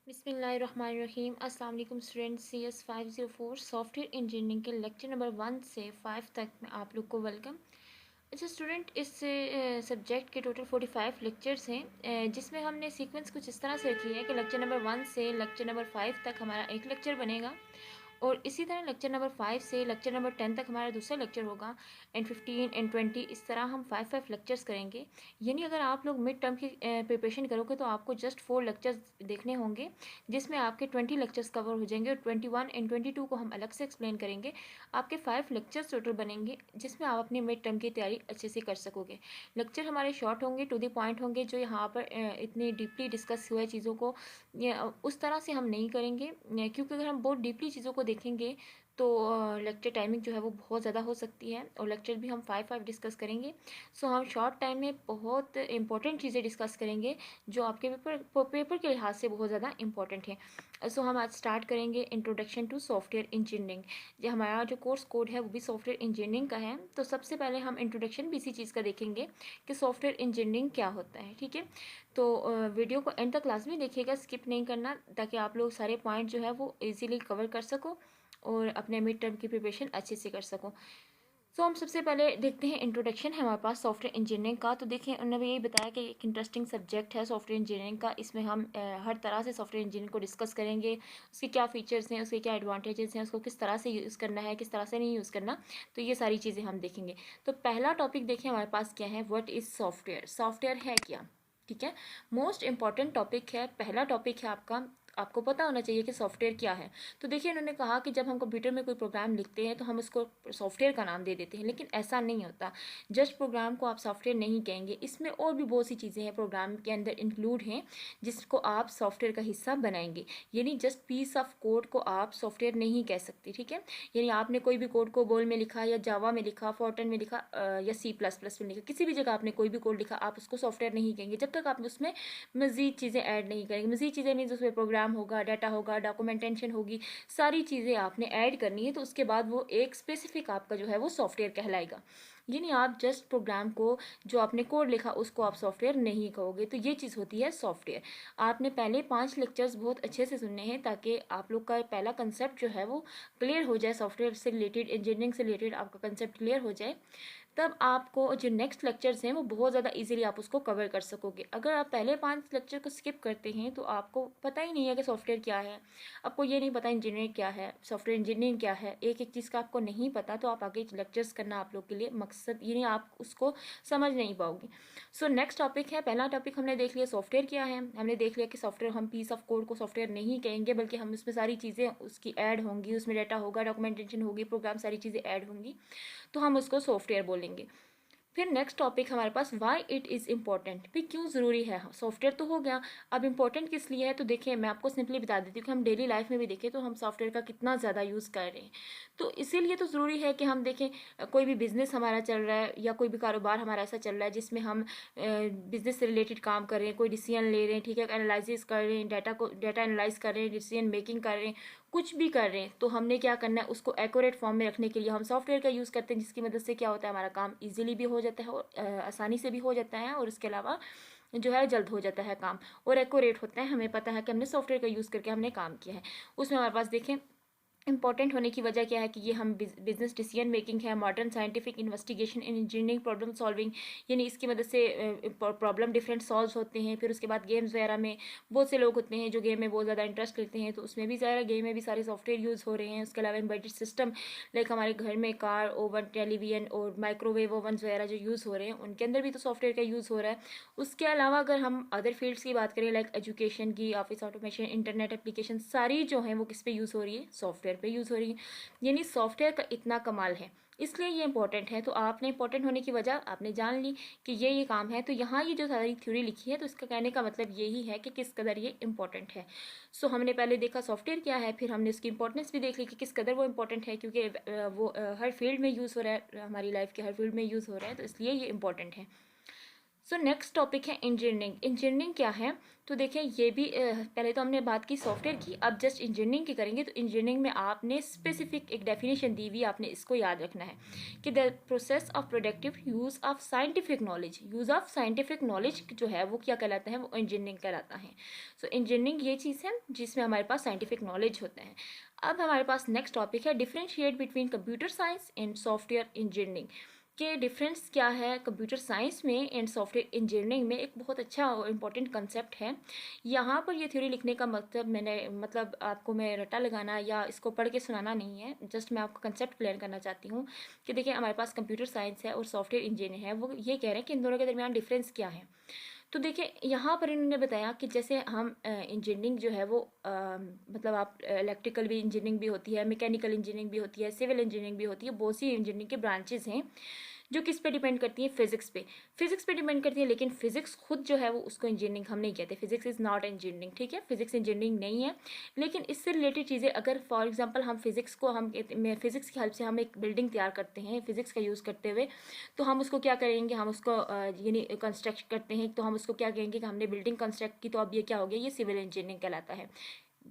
बिस्मिल्लाहिर्रहमानिर्रहीम। अस्सलाम वालेकुम स्टूडेंट्स। CS 504 सॉफ्टवेयर इंजीनियरिंग के लेक्चर नंबर 1 से 5 तक में आप लोग को वेलकम। अच्छा स्टूडेंट, इस सब्जेक्ट के टोटल 45 लेक्चर्स हैं, जिसमें हमने सीक्वेंस कुछ इस तरह से रखी है कि लेक्चर नंबर 1 से लेक्चर नंबर 5 तक हमारा एक लेक्चर बनेगा और इसी तरह लेक्चर नंबर 5 से लेक्चर नंबर 10 तक हमारा दूसरा लेक्चर होगा। एंड 15 एंड 20 इस तरह हम 5 लेक्चर्स करेंगे। यानी अगर आप लोग मिड टर्म की प्रिपरेशन करोगे तो आपको जस्ट 4 लेक्चर्स देखने होंगे, जिसमें आपके 20 लेक्चर्स कवर हो जाएंगे और 21 एंड 22 को हम अलग से एक्सप्लेन करेंगे। आपके 5 लेक्चर्स टोटल बनेंगे, जिसमें आप अपनी मिड टर्म की तैयारी अच्छे से कर सकोगे। लेक्चर हमारे शॉर्ट होंगे, टू द पॉइंट होंगे। जो यहाँ पर इतनी डीपली डिस्कस हुए चीज़ों को उस तरह से हम नहीं करेंगे, क्योंकि अगर हम बहुत डीपली चीज़ों को देखेंगे तो लेक्चर टाइमिंग जो है वो बहुत ज़्यादा हो सकती है और लेक्चर भी हम 5 डिस्कस करेंगे। सो हम शॉर्ट टाइम में बहुत इंपॉर्टेंट चीज़ें डिस्कस करेंगे जो आपके पेपर के लिहाज से बहुत ज़्यादा इंपॉर्टेंट है। सो हम आज स्टार्ट करेंगे इंट्रोडक्शन टू सॉफ्टवेयर इंजीनियरिंग। जो हमारा जो कोर्स कोड है वो भी सॉफ्टवेयर इंजीनियरिंग का है। तो सबसे पहले हम इंट्रोडक्शन भी इसी चीज़ का देखेंगे कि सॉफ्टवेयर इंजीनियरिंग क्या होता है। ठीक है, तो वीडियो को एंड तक क्लास में देखिएगा, स्किप नहीं करना, ताकि आप लोग सारे पॉइंट जो है वो इजीली कवर कर सको और अपने मिड टर्म की प्रिपरेशन अच्छे से कर सको। सो हम सबसे पहले देखते हैं इंट्रोडक्शन है हमारे पास सॉफ्टवेयर इंजीनियरिंग का। तो देखिए, उन्होंने यही बताया कि एक इंटरेस्टिंग सब्जेक्ट है सॉफ्टवेयर इंजीनियरिंग का। इसमें हम हर तरह से सॉफ्टवेयर इंजीनियरिंग को डिस्कस करेंगे, उसके क्या फीचर्स हैं, उसके क्या एडवांटेजेस हैं, उसको किस तरह से यूज़ करना है, किस तरह से नहीं यूज़ करना। तो ये सारी चीज़ें हम देखेंगे। तो पहला टॉपिक देखिए हमारे पास क्या है, व्हाट इज़ सॉफ्टवेयर। सॉफ्टवेयर है क्या? ठीक है, मोस्ट इंपॉर्टेंट टॉपिक है, पहला टॉपिक है आपका। आपको पता होना चाहिए कि सॉफ्टवेयर क्या है। तो देखिए, उन्होंने कहा कि जब हम कंप्यूटर में कोई प्रोग्राम लिखते हैं तो हम उसको सॉफ्टवेयर का नाम दे देते हैं, लेकिन ऐसा नहीं होता। जस्ट प्रोग्राम को आप सॉफ्टवेयर नहीं कहेंगे, इसमें और भी बहुत सी चीज़ें हैं प्रोग्राम के अंदर इंक्लूड हैं जिसको आप सॉफ्टवेयर का हिस्सा बनाएंगे। यानी जस्ट पीस ऑफ कोड को आप सॉफ्टवेयर नहीं कह सकते। ठीक है, यानी आपने कोई भी कोड को बोल में लिखा या जावा में लिखा, फॉर्टन में लिखा या C++ में लिखा, किसी भी जगह आपने कोई भी कोड लिखा, आप उसको सॉफ्टवेयर नहीं कहेंगे जब तक आप उसमें मजीद चीज़ें ऐड नहीं करेंगे। मजीद चीज़ें मीन्स उसमें प्रोग्राम होगा, डाटा होगा, डॉक्यूमेंटेशन होगी, सारी चीज़ें आपने ऐड करनी है, तो उसके बाद वो एक स्पेसिफिक आपका जो है वो सॉफ्टवेयर कहलाएगा। यानी आप जस्ट प्रोग्राम को, जो आपने कोड लिखा, उसको आप सॉफ्टवेयर नहीं कहोगे। तो ये चीज़ होती है सॉफ्टवेयर। आपने पहले 5 लेक्चर्स बहुत अच्छे से सुनने हैं ताकि आप लोग का पहला कंसेप्ट जो है वो क्लियर हो जाए, सॉफ्टवेयर से रिलेटेड, इंजीनियरिंग से रिलेटेड आपका कंसेप्ट क्लियर हो जाए। तब आपको जो नेक्स्ट लेक्चर्स हैं वो बहुत ज़्यादा इजीली आप उसको कवर कर सकोगे। अगर आप पहले 5 लेक्चर को स्किप करते हैं तो आपको पता ही नहीं है कि सॉफ्टवेयर क्या है, आपको ये नहीं पता इंजीनियरिंग क्या है, सॉफ्टवेयर इंजीनियरिंग क्या है, एक एक चीज़ का आपको नहीं पता, तो आप आगे लेक्चर्स करना आप लोग के लिए मकसद, यानी आप उसको समझ नहीं पाओगे। सो नेक्स्ट टॉपिक है, पहला टॉपिक हमने देख लिया सॉफ्टवेयर क्या है। हमने देख लिया कि सॉफ्टवेयर, हम पीस ऑफ कोड को सॉफ्टवेयर नहीं कहेंगे, बल्कि हम उसमें सारी चीज़ें उसकी ऐड होंगी, उसमें डाटा होगा, डॉक्यूमेंटेशन होगी, प्रोग्राम, सारी चीज़ें ऐड होंगी, तो हम उसको सॉफ्टवेयर बोलेंगे। फिर नेक्स्ट टॉपिक हमारे पास वाई इट इज़ इम्पॉर्टेंट, भी क्यों ज़रूरी है। सॉफ्टवेयर तो हो गया, अब इम्पॉर्टेंट किस लिए है। तो देखिए, मैं आपको सिंपली बता देती हूँ कि हम डेली लाइफ में भी देखें तो हम सॉफ्टवेयर का कितना ज़्यादा यूज़ कर रहे हैं। तो इसीलिए तो ज़रूरी है कि हम देखें, कोई भी बिज़नेस हमारा चल रहा है या कोई भी कारोबार हमारा ऐसा चल रहा है जिसमें हम बिज़नेस से रिलेटेड काम कर रहे हैं, कोई डिसीजन ले रहे हैं, ठीक है, एनालिसिस कर रहे हैं, डाटा एनालाइज कर रहे हैं, डिसीजन मेकिंग कर रहे हैं, कुछ भी कर रहे हैं, तो हमने क्या करना है, उसको एक्यूरेट फॉर्म में रखने के लिए हम सॉफ्टवेयर का यूज़ करते हैं, जिसकी मदद से क्या होता है, हमारा काम इजीली भी हो जाता है और आसानी से भी हो जाता है, और इसके अलावा जो है जल्द हो जाता है काम और एक्यूरेट होता है। हमें पता है कि हमने सॉफ्टवेयर का यूज़ करके हमने काम किया है। उसमें हमारे पास देखें इंपॉर्टेंट होने की वजह क्या है कि ये हम बिजनेस डिसीजन मेकिंग है, modern scientific investigation in engineering, problem solving, यानी इसकी मदद से प्रॉब्लम डिफरेंट सॉल्व होते हैं। फिर उसके बाद गेम्स वगैरह में बहुत से लोग होते हैं जो गेम में बहुत ज़्यादा इंटरेस्ट लेते हैं, तो उसमें भी ज़्यादा गेम में भी सारे सॉफ्टवेयर यूज़ हो रहे हैं। उसके अलावा एम्बेडेड सिस्टम, लाइक हमारे घर में कार, ओवन, टेलीविजन और माइक्रोवेव ओवन वगैरह जो यूज़ हो रहे हैं, उनके अंदर भी तो सॉफ्टवेयर का यूज़ हो रहा है। उसके अलावा अगर हम अदर फील्ड्स की बात करें, लाइक एजुकेशन की, ऑफिस ऑटोमेशन, इंटरनेट एप्लीकेशन, सारी जो हैं वो किस पे यूज़ हो रही है, सॉफ्टवेयर पे यूज़ हो रही है। यानी सॉफ्टवेयर का इतना कमाल है, इसलिए ये इंपॉर्टेंट है। तो आपने इंपॉर्टेंट होने की वजह आपने जान ली कि ये काम है, तो यहाँ ये जो सारी थ्योरी लिखी है, तो इसका कहने का मतलब यही है कि किस कदर ये इंपॉर्टेंट है। सो हमने पहले देखा सॉफ्टवेयर क्या है, फिर हमने उसकी इंपॉर्टेंस भी देख ली कि किस कदर वो इंपॉर्टेंट है, क्योंकि हर फील्ड में यूज़ हो रहा है, हमारी लाइफ के हर फील्ड में यूज़ हो रहा है, तो इसलिए ये इंपॉर्टेंट है। सो नेक्स्ट टॉपिक है इंजीनियरिंग। इंजीनियरिंग क्या है, तो देखें ये भी पहले तो हमने बात की सॉफ्टवेयर की, अब जस्ट इंजीनियरिंग की करेंगे। तो इंजीनियरिंग में आपने स्पेसिफिक एक डेफिनेशन दी हुई, आपने इसको याद रखना है कि the process of productive use of scientific knowledge. Use of scientific knowledge जो है वो क्या कहलाता है, वो इंजीनियरिंग कहलाता है। सो इंजीनियरिंग ये चीज़ है जिसमें हमारे पास साइंटिफिक नॉलेज होता है। अब हमारे पास नेक्स्ट टॉपिक है differentiate between computer science and software engineering. के डिफरेंस क्या है कंप्यूटर साइंस में एंड सॉफ्टवेयर इंजीनियरिंग में। एक बहुत अच्छा और इम्पॉर्टेंट कंसेप्ट है। यहाँ पर ये थ्योरी लिखने का मतलब आपको मैं रट्टा लगाना या इसको पढ़ के सुनाना नहीं है, जस्ट मैं आपको कंसेप्ट क्लियर करना चाहती हूँ कि देखिए हमारे पास कंप्यूटर साइंस है और सॉफ्टवेयर इंजीनियर है, वो ये कह रहे हैं कि इन दोनों के दरमियान डिफरेंस क्या है। तो देखिए यहाँ पर इन्होंने बताया कि जैसे हम इंजीनियरिंग जो है वो मतलब आप इलेक्ट्रिकल भी इंजीनियरिंग भी होती है, मैकेनिकल इंजीनियरिंग भी होती है, सिविल इंजीनियरिंग भी होती है, बहुत सी इंजीनियरिंग के ब्रांचेज हैं जो किस पे डिपेंड करती है, फिजिक्स पे डिपेंड करती है। लेकिन फिजिक्स खुद जो है वो उसको इंजीनियरिंग हम नहीं कहते, फिजिक्स इज़ नॉट इंजीनियरिंग, ठीक है, फिजिक्स इंजीनियरिंग नहीं है। लेकिन इससे रिलेटेड चीज़ें अगर फॉर एग्जांपल हम फिजिक्स को हम फिजिक्स की हेल्प से हम एक बिल्डिंग तैयार करते हैं फिजिक्स का यूज़ करते हुए, तो हम उसको क्या करेंगे, हम उसको यानी कंस्ट्रक्ट करते हैं, तो हम उसको क्या कहेंगे कि हमने बिल्डिंग कंस्ट्रक्ट की, तो अब ये क्या हो गया, ये सिविल इंजीनियरिंग कहलाता है।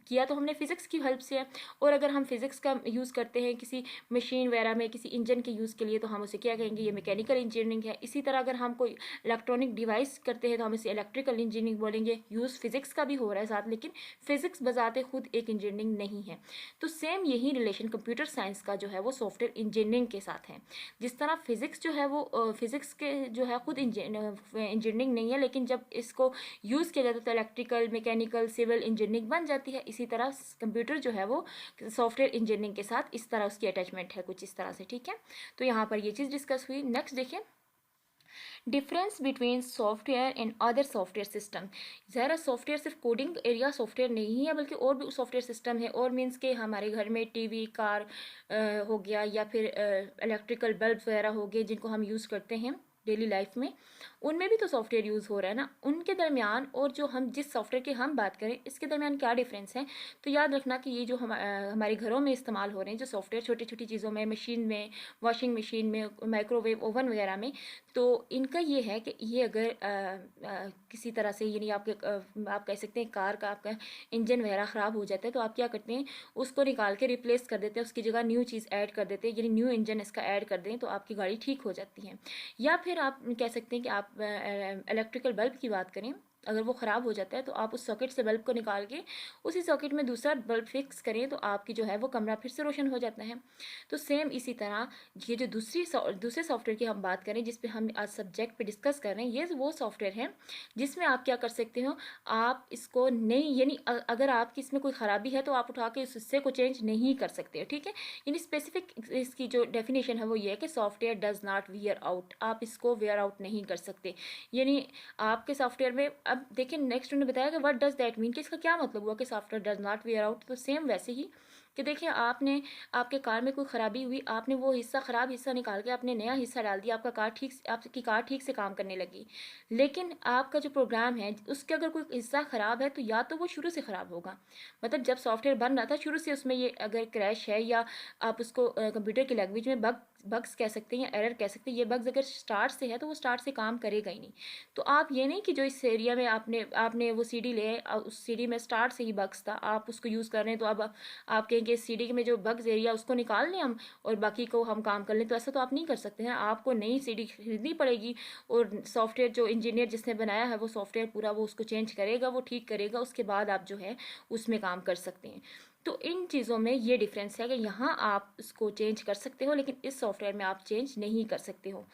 किया तो हमने फिजिक्स की हेल्प से है। और अगर हम फिजिक्स का यूज़ करते हैं किसी मशीन वगैरह में, किसी इंजन के यूज़ के लिए, तो हम उसे क्या कहेंगे, ये मैकेनिकल इंजीनियरिंग है। इसी तरह अगर हम कोई इलेक्ट्रॉनिक डिवाइस करते हैं तो हम इसे इलेक्ट्रिकल इंजीनियरिंग बोलेंगे। यूज़ फिजिक्स का भी हो रहा है साथ, लेकिन फिजिक्स बजाते खुद एक इंजीनियरिंग नहीं है। तो सेम यही रिलेशन कंप्यूटर साइंस का जो है वो सॉफ्टवेयर इंजीनियरिंग के साथ है। जिस तरह फिजिक्स जो है वो फिजिक्स के जो है खुद इंजीनियरिंग नहीं है, लेकिन जब इसको यूज़ किया जाता है तो इलेक्ट्रिकल, मैकेनिकल, सिविल इंजीनियरिंग बन जाती है। इसी तरह कंप्यूटर जो है वो सॉफ्टवेयर इंजीनियरिंग के साथ इस तरह उसकी अटैचमेंट है कुछ इस तरह से, ठीक है। तो यहाँ पर ये चीज़ डिस्कस हुई। नेक्स्ट देखिए difference between software and other software system. ज़रा सॉफ्टवेयर सिर्फ कोडिंग एरिया सॉफ्टवेयर नहीं है, बल्कि और भी सॉफ्टवेयर सिस्टम है। और मीन्स के हमारे घर में टीवी, कार हो गया, या फिर इलेक्ट्रिकल बल्ब वगैरह हो गए जिनको हम यूज़ करते हैं डेली लाइफ में, उनमें भी तो सॉफ्टवेयर यूज़ हो रहा है ना। उनके दरमियान और जो हम जिस सॉफ्टवेयर की हम बात करें इसके दरमियान क्या डिफरेंस है। तो याद रखना कि ये जो हमारे घरों में इस्तेमाल हो रहे हैं जो सॉफ्टवेयर, छोटी छोटी चीज़ों में, मशीन में, वॉशिंग मशीन में, माइक्रोवेव ओवन वगैरह में, तो इनका ये है कि ये अगर किसी तरह से यानी आपके आप कह सकते हैं कार का आपका इंजन वगैरह ख़राब हो जाता है, तो आप क्या करते हैं, उसको निकाल के रिप्लेस कर देते हैं, उसकी जगह न्यू चीज़ ऐड कर देते हैं, यानी न्यू इंजन इसका ऐड कर दें, तो आपकी गाड़ी ठीक हो जाती है। या फिर आप कह सकते हैं कि आप इलेक्ट्रिकल बल्ब की बात करें, अगर वो ख़राब हो जाता है तो आप उस सॉकेट से बल्ब को निकाल के उसी सॉकेट में दूसरा बल्ब फिक्स करें, तो आपकी जो है वो कमरा फिर से रोशन हो जाता है। तो सेम इसी तरह ये जो दूसरे सॉफ्टवेयर की हम बात करें जिस पे हम आज सब्जेक्ट पे डिस्कस कर रहे हैं, ये वो सॉफ्टवेयर है जिसमें आप क्या कर सकते हो, आप इसको नहीं यानी अगर आपकी इसमें कोई ख़राबी है तो आप उठा के उस हिस्से को चेंज नहीं कर सकते हो, ठीक है। यानी स्पेसिफिक इसकी जो डेफिनेशन है वो ये है कि software does not wear out, आप इसको वेयर आउट नहीं कर सकते। यानी आपके सॉफ्टवेयर में, अब देखिए नेक्स्ट उन्होंने बताया कि व्हाट डज दैट मीन, कि इसका क्या मतलब हुआ कि software does not wear out. तो सेम वैसे ही कि देखिए आपने आपके कार में कोई ख़राबी हुई, आपने वो हिस्सा ख़राब हिस्सा निकाल के आपने नया हिस्सा डाल दिया, आपकी कार ठीक से काम करने लगी। लेकिन आपका जो प्रोग्राम है उसके अगर कोई हिस्सा ख़राब है तो या तो वो शुरू से ख़राब होगा, मतलब जब सॉफ्टवेयर बन रहा था शुरू से उसमें ये अगर क्रैश है, या आप उसको कंप्यूटर की लैंग्वेज में बग्स कह सकते हैं या एरर कह सकते हैं, ये बग्स अगर स्टार्ट से है तो वो स्टार्ट से काम करेगा ही नहीं। तो आप ये नहीं कि जो इस एरिया में आपने वो सीडी ले, उस सीडी में स्टार्ट से ही बग्स था, आप उसको यूज़ कर रहे हैं, तो अब आप कहेंगे सीडी में जो बग्स एरिया उसको निकाल लें हम और बाकी को हम काम कर लें, तो ऐसा तो आप नहीं कर सकते हैं। आपको नई सीडी खरीदनी पड़ेगी और सॉफ्टवेयर जो इंजीनियर जिसने बनाया है वो सॉफ्टवेयर पूरा वो उसको चेंज करेगा, वो ठीक करेगा, उसके बाद आप जो है उसमें काम कर सकते हैं। तो इन चीज़ों में ये डिफरेंस है कि यहाँ आप उसको चेंज कर सकते हो, लेकिन इस सॉफ्टवेयर में आप चेंज नहीं कर सकते हो।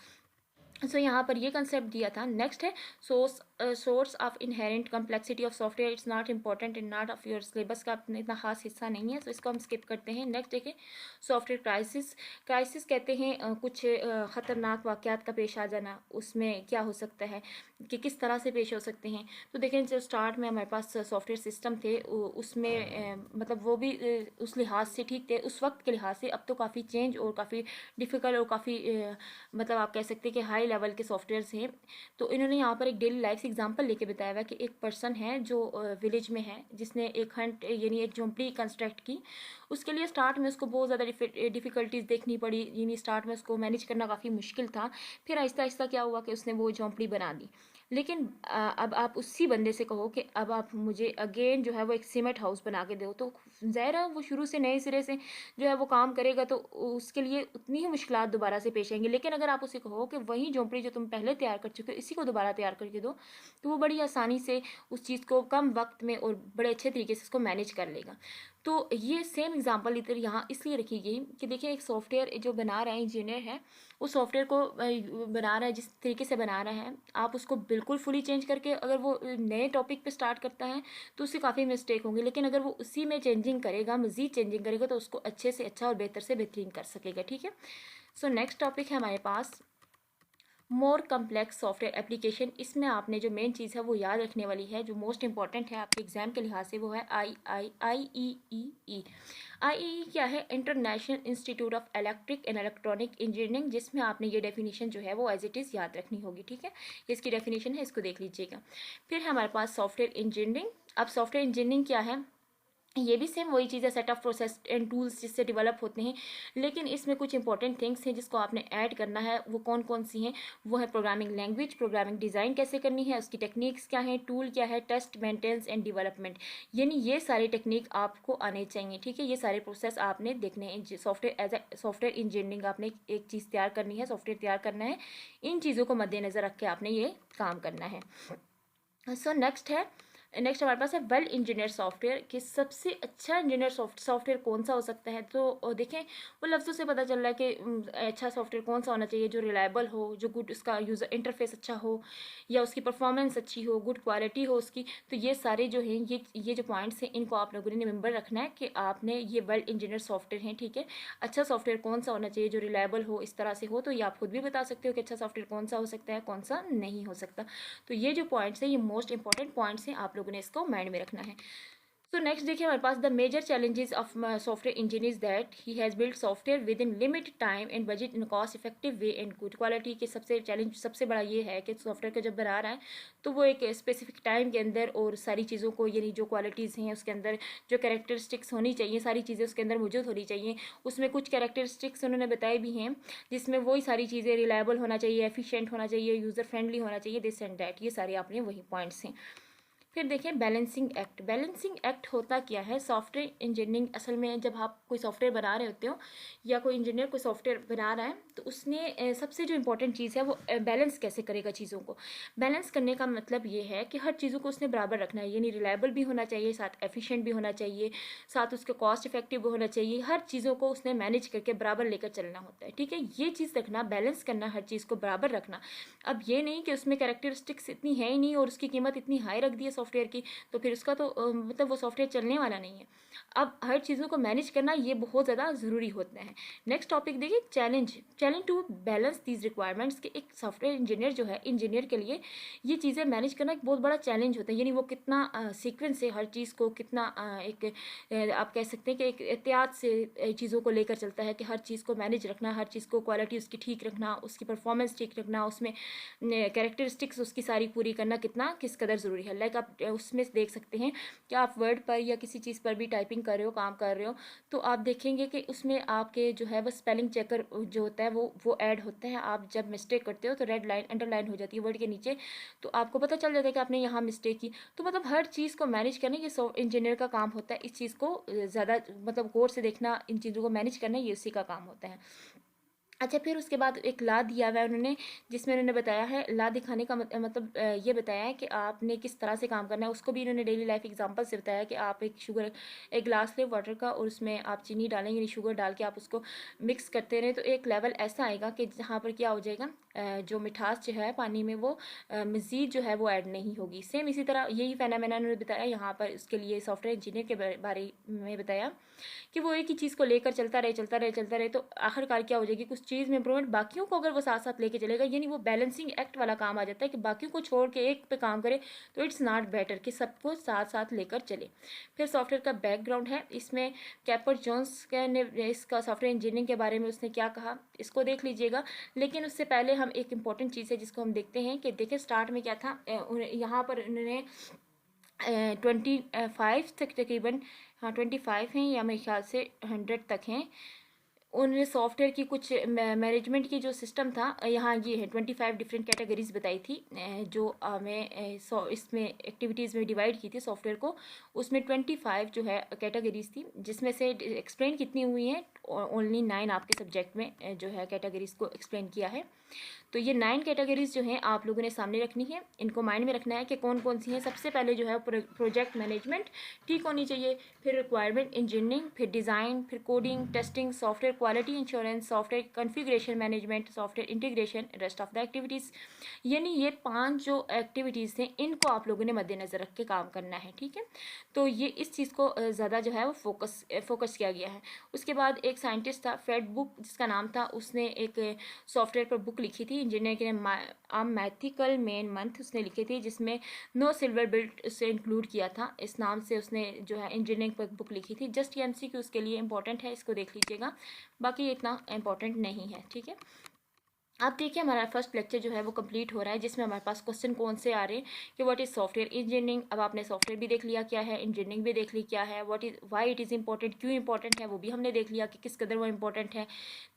सो यहाँ पर ये कंसेप्ट दिया था। नेक्स्ट है source of inherent complexity of software, it's not important in not of your syllabus का अपना इतना खास हिस्सा नहीं है, तो इसको हम स्किप करते हैं। नेक्स्ट देखिए सॉफ्टवेयर क्राइसिस कहते हैं कुछ ख़तरनाक वाक़यात का पेश आ जाना, उसमें क्या हो सकता है कि किस तरह से पेश हो सकते हैं। तो देखें जो स्टार्ट में हमारे पास सॉफ्टवेयर सिस्टम थे उसमें मतलब वो भी उस लिहाज से ठीक थे उस वक्त के लिहाज से, अब तो काफ़ी चेंज और काफ़ी डिफ़िकल्ट और काफ़ी मतलब आप कह सकते हैं कि हाई लेवल के सॉफ्टवेयर्स हैं। तो इन्होंने यहाँ पर एक डेली लाइफ से एग्जांपल लेके बताया हुआ कि एक पर्सन है जो विलेज में है जिसने एक हंट यानी एक झोंपड़ी कंस्ट्रक्ट की। उसके लिए स्टार्ट में उसको बहुत ज़्यादा डिफ़िकल्टीज़ देखनी पड़ी, यानी स्टार्ट में उसको मैनेज करना काफ़ी मुश्किल था। फिर आहिस्ता आहिस्ता क्या हुआ कि उसने वो झोंपड़ी बना दी। लेकिन अब आप उसी बंदे से कहो कि अब आप मुझे अगेन जो है वो एक सीमेंट हाउस बना के दो, तो ज़ाहिर है वो शुरू से नए सिरे से जो है वो काम करेगा, तो उसके लिए उतनी ही मुश्किलात दोबारा से पेश आएंगी। लेकिन अगर आप उसे कहो कि वही झोंपड़ी जो तुम पहले तैयार कर चुके हो इसी को दोबारा तैयार करके दो, तो वो बड़ी आसानी से उस चीज़ को कम वक्त में और बड़े अच्छे तरीके से उसको मैनेज कर लेगा। तो ये सेम एग्जांपल इधर यहाँ इसलिए रखी गई कि देखिए एक सॉफ्टवेयर जो बना रहा है, इंजीनियर है, उस सॉफ्टवेयर को बना रहा है, जिस तरीके से बना रहा है, आप उसको बिल्कुल फुली चेंज करके अगर वो नए टॉपिक पे स्टार्ट करता है तो उससे काफ़ी मिस्टेक होंगे। लेकिन अगर वो उसी में चेंजिंग करेगा, मज़ीद चेंजिंग करेगा, तो उसको अच्छे से अच्छा और बेहतर से बेहतरीन कर सकेगा। ठीक है। सो नेक्स्ट टॉपिक है हमारे पास मोर कम्प्लेक्स सॉफ्टवेयर एप्लीकेशन। इसमें आपने जो मेन चीज़ है वो याद रखने वाली है, जो मोस्ट इंपॉर्टेंट है आपके एग्जाम के लिहाज से, वो है IEEE। IEEE क्या है? International institute of electric and electronic engineering, जिसमें आपने ये डेफिनेशन जो है वो एज इट इज़ याद रखनी होगी। ठीक है, ये इसकी डेफिनेशन है, इसको देख लीजिएगा। फिर हमारे पास सॉफ्टवेयर इंजीनियरिंग। अब सॉफ्टवेयर इंजीनियरिंग क्या है? ये भी सेम वही चीज़ है, set of process and tools जिससे डेवलप होते हैं, लेकिन इसमें कुछ इंपॉर्टेंट थिंग्स हैं जिसको आपने ऐड करना है। वो कौन कौन सी हैं? वो है प्रोग्रामिंग लैंग्वेज, प्रोग्रामिंग डिज़ाइन कैसे करनी है, उसकी टेक्निक्स क्या है, टूल क्या है, टेस्ट, मेंटेनेंस एंड डेवलपमेंट, यानी ये सारी टेक्निक आपको आने चाहिए। ठीक है, ये सारे प्रोसेस आपने देखने हैं। Software as a software engineering आपने एक चीज़ तैयार करनी है, सॉफ्टवेयर तैयार करना है, इन चीज़ों को मद्देनज़र रख के आपने ये काम करना है। सो नेक्स्ट हमारे पास है वेल इंजीनियर सॉफ्टवेयर, कि सबसे अच्छा इंजीनियर सॉफ्टवेयर कौन सा हो सकता है। तो देखें, वो लफ्ज़ों से पता चल रहा है कि अच्छा सॉफ्टवेयर कौन सा होना चाहिए, जो रिलायबल हो, जो गुड उसका यूज़र इंटरफेस अच्छा हो, या उसकी परफॉर्मेंस अच्छी हो, गुड क्वालिटी हो उसकी। तो ये सारे जो हैं, ये जो पॉइंट्स हैं, इनको आप लोगों ने रिमेंबर रखना है कि आपने ये वेल इंजीनियर सॉफ्टवेयर हैं। ठीक है, अच्छा सॉफ्टवेयर कौन सा होना चाहिए, जो रिलायबल हो, इस तरह से हो। तो ये आप खुद भी बता सकते हो कि अच्छा सॉफ्टवेयर कौन सा हो सकता है, कौन सा नहीं हो सकता। तो ये जो पॉइंट्स हैं, ये मोस्ट इंपॉर्टेंट पॉइंट्स हैं, आप लोगों ने इसको माइंड में रखना है। सो नेक्स्ट देखिए हमारे पास the major challenges of software engineer that he has build software within limited time and budget in cost effective way and good quality. के सबसे चैलेंज सबसे बड़ा ये है कि सॉफ्टवेयर को जब बना रहा है तो वो एक स्पेसिफिक टाइम के अंदर और सारी चीज़ों को, यानी जो क्वालिटीज़ हैं उसके अंदर, जो कैरेक्टरिस्टिक्स होनी चाहिए, सारी चीज़ें उसके अंदर मौजूद होनी चाहिए। उसमें कुछ कैरेक्टरिस्टिक्स उन्होंने बताए भी हैं, जिसमें वही सारी चीज़ें रिलायबल होना चाहिए, एफिशिएंट होना चाहिए, यूज़र फ्रेंडली होना चाहिए, दिस एंड दैट, ये सारे आपने वही पॉइंट्स हैं। फिर देखें बैलेंसिंग एक्ट। बैलेंसिंग एक्ट होता क्या है? सॉफ्टवेयर इंजीनियरिंग असल में, जब आप कोई सॉफ्टवेयर बना रहे होते हो या कोई इंजीनियर कोई सॉफ्टवेयर बना रहा है, तो उसने सबसे जो इंपॉर्टेंट चीज़ है वो बैलेंस कैसे करेगा चीज़ों को। बैलेंस करने का मतलब ये है कि हर चीज़ों को उसने बराबर रखना है, यानी रिलायबल भी होना चाहिए, साथ एफिशिएंट भी होना चाहिए, साथ उसके कॉस्ट इफेक्टिव भी होना चाहिए। हर चीज़ों को उसने मैनेज करके बराबर लेकर चलना होता है। ठीक है, ये चीज़ रखना, बैलेंस करना, हर चीज़ को बराबर रखना। अब ये नहीं कि उसमें कैरेक्टरिस्टिक्स इतनी है ही नहीं और उसकी कीमत इतनी हाई रख दी है सॉफ्टवेयर की, तो फिर उसका तो मतलब वो सॉफ्टवेयर चलने वाला नहीं है। अब हर चीज़ों को मैनेज करना ये बहुत ज़्यादा ज़रूरी होता है। नेक्स्ट टॉपिक देखिए challenge to balance these requirements, के एक सॉफ्टवेयर इंजीनियर जो है, इंजीनियर के लिए ये चीज़ें मैनेज करना एक बहुत बड़ा चैलेंज होता है। यानी वो कितना सीक्वेंस से हर चीज़ को, कितना आप कह सकते हैं कि एक एहतियात से चीज़ों को लेकर चलता है, कि हर चीज़ को मैनेज रखना, हर चीज़ को क्वालिटी उसकी ठीक रखना, उसकी परफॉर्मेंस ठीक रखना, उसमें कैरेक्टरिस्टिक्स उसकी सारी पूरी करना कितना किस कदर ज़रूरी है। लाइक आप उसमें देख सकते हैं कि आप वर्ड पर या किसी चीज़ पर भी टाइपिंग कर रहे हो, काम कर रहे हो, तो आप देखेंगे कि उसमें आपके जो है वो स्पेलिंग चेकर जो होता है वो ऐड होता है। आप जब मिस्टेक करते हो तो रेड लाइन अंडरलाइन हो जाती है वर्ड के नीचे, तो आपको पता चल जाता है कि आपने यहाँ मिस्टेक की। तो मतलब हर चीज़ को मैनेज करना ये इंजीनियर का काम होता है। इस चीज़ को ज़्यादा मतलब गौर से देखना, इन चीज़ों को मैनेज करना, ये उसी का काम होता है। अच्छा, फिर उसके बाद एक ला दिया हुआ है उन्होंने, जिसमें उन्होंने बताया है, ला दिखाने का मतलब ये बताया है कि आपने किस तरह से काम करना है। उसको भी इन्होंने डेली लाइफ एग्जांपल से बताया कि आप एक गिलास ले वाटर का और उसमें आप चीनी डालें, यानी शुगर डाल के आप उसको मिक्स करते रहें, तो एक लेवल ऐसा आएगा कि जहाँ पर क्या हो जाएगा, जो मिठास जो है पानी में वो मज़ीद जो है वो ऐड नहीं होगी। सेम इसी तरह यही फेनोमेना उन्होंने बताया यहाँ पर, उसके लिए सॉफ्टवेयर इंजीनियर के बारे में बताया कि वो एक ही चीज़ को लेकर चलता रहे, तो आखिरकार क्या हो जाएगी, कुछ चीज़ में इंप्रूवमेंट, बाकियों को अगर वो साथ साथ लेके चलेगा, यानी वो बैलेंसिंग एक्ट वाला काम आ जाता है कि बाकियों को छोड़ के एक पे काम करे, तो इट्स नॉट बेटर कि सबको साथ साथ लेकर चले। फिर सॉफ्टवेयर का बैकग्राउंड है, इसमें कैपर जोन्स ने इसका सॉफ्टवेयर इंजीनियरिंग के बारे में उसने क्या कहा, इसको देख लीजिएगा। लेकिन उससे पहले हम एक इम्पॉर्टेंट चीज़ है जिसको हम देखते हैं, कि देखिए स्टार्ट में क्या था, यहाँ पर उन्होंने 25 तक तकरीबन, हाँ 25 हैं या मेरे ख्याल से 100 तक हैं, उन्होंने सॉफ्टवेयर की कुछ मैनेजमेंट की जो सिस्टम था, यहाँ ये है 25 डिफरेंट कैटेगरीज बताई थी, जो हमें इसमें एक्टिविटीज़ में डिवाइड की थी सॉफ्टवेयर को। उसमें 25 जो है कैटेगरीज थी, जिसमें से एक्सप्लेन कितनी हुई हैं, ओनली 9 आपके सब्जेक्ट में जो है कैटेगरीज को एक्सप्लेन किया है। तो ये 9 कैटेगरीज जो हैं आप लोगों ने सामने रखनी है, इनको माइंड में रखना है कि कौन कौन सी हैं। सबसे पहले जो है प्रोजेक्ट मैनेजमेंट ठीक होनी चाहिए, फिर रिक्वायरमेंट इंजीनियरिंग, फिर डिज़ाइन, फिर coding, testing, software quality insurance, software configuration management, software integration, rest of the activities. यानी ये 5 जो एक्टिविटीज़ हैं इनको आप लोगों ने मद्देनज़र रख के काम करना है, ठीक है। तो ये इस चीज़ को ज़्यादा जो है वो फोकस किया गया है। उसके बाद एक साइंटिस्ट था फ्रेड बुक, जिसका नाम था, उसने एक सॉफ्टवेयर पर बुक लिखी थी, इंजीनियर के मैथिकल मेन मंथ उसने लिखी थी, जिसमें नो सिल्वर बिल्ट से इंक्लूड किया था। इस नाम से उसने जो है इंजीनियरिंग पर बुक लिखी थी। जस्ट ये एमसीक्यू उसके लिए इंपॉर्टेंट है, इसको देख लीजिएगा, बाकी इतना इंपॉर्टेंट नहीं है, ठीक है। अब देखिए हमारा फर्स्ट लेक्चर जो है वो कंप्लीट हो रहा है, जिसमें हमारे पास क्वेश्चन कौन से आ रहे हैं कि व्हाट इज़ सॉफ्टवेयर इंजीनियरिंग। अब आपने सॉफ्टवेयर भी देख लिया क्या है, इंजीनियरिंग भी देख ली क्या है, what is why it is important, क्यों इंपॉर्टेंट है वो भी हमने देख लिया कि किस कदर वो इंपॉर्टेंट है।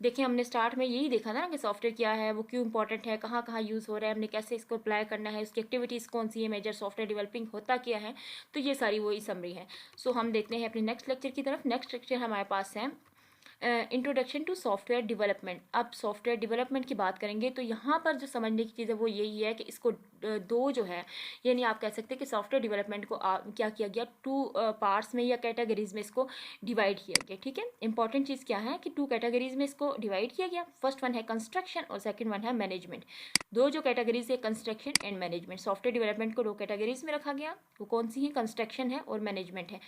देखिए हमने स्टार्ट में यही देखा था ना कि सॉफ्टवेयर क्या है, वो क्यों इंपॉर्टेंट है, कहाँ कहाँ यूज़ हो रहा है, हमने कैसे इसको अप्लाई करना है, उसकी एक्टिविटीज़ कौन सी है, मेजर सॉफ्टवेयर डेवलपिंग होता क्या है। तो ये सारी वही समरी है। सो हम देखते हैं अपने नेक्स्ट लेक्चर की तरफ। नेक्स्ट लेक्चर हमारे पास है इंट्रोडक्शन टू सॉफ्टवेयर डेवलपमेंट। अब सॉफ्टवेयर डेवलपमेंट की बात करेंगे तो यहाँ पर जो समझने की चीज़ है वो यही है कि इसको दो जो है, यानी आप कह सकते हैं कि सॉफ्टवेयर डेवलपमेंट को क्या किया गया, 2 पार्ट्स में या कैटेगरीज में इसको डिवाइड किया गया, ठीक है। इंपॉर्टेंट चीज़ क्या है कि 2 कैटेगरीज में इसको डिवाइड किया गया। फर्स्ट वन है कंस्ट्रक्शन और सेकंड वन है मैनेजमेंट। दो जो कैटेगरीज है construction and management, software development को 2 कैटेगरीज में रखा गया। वो कौन सी है, कंस्ट्रक्शन है और मैनेजमेंट है।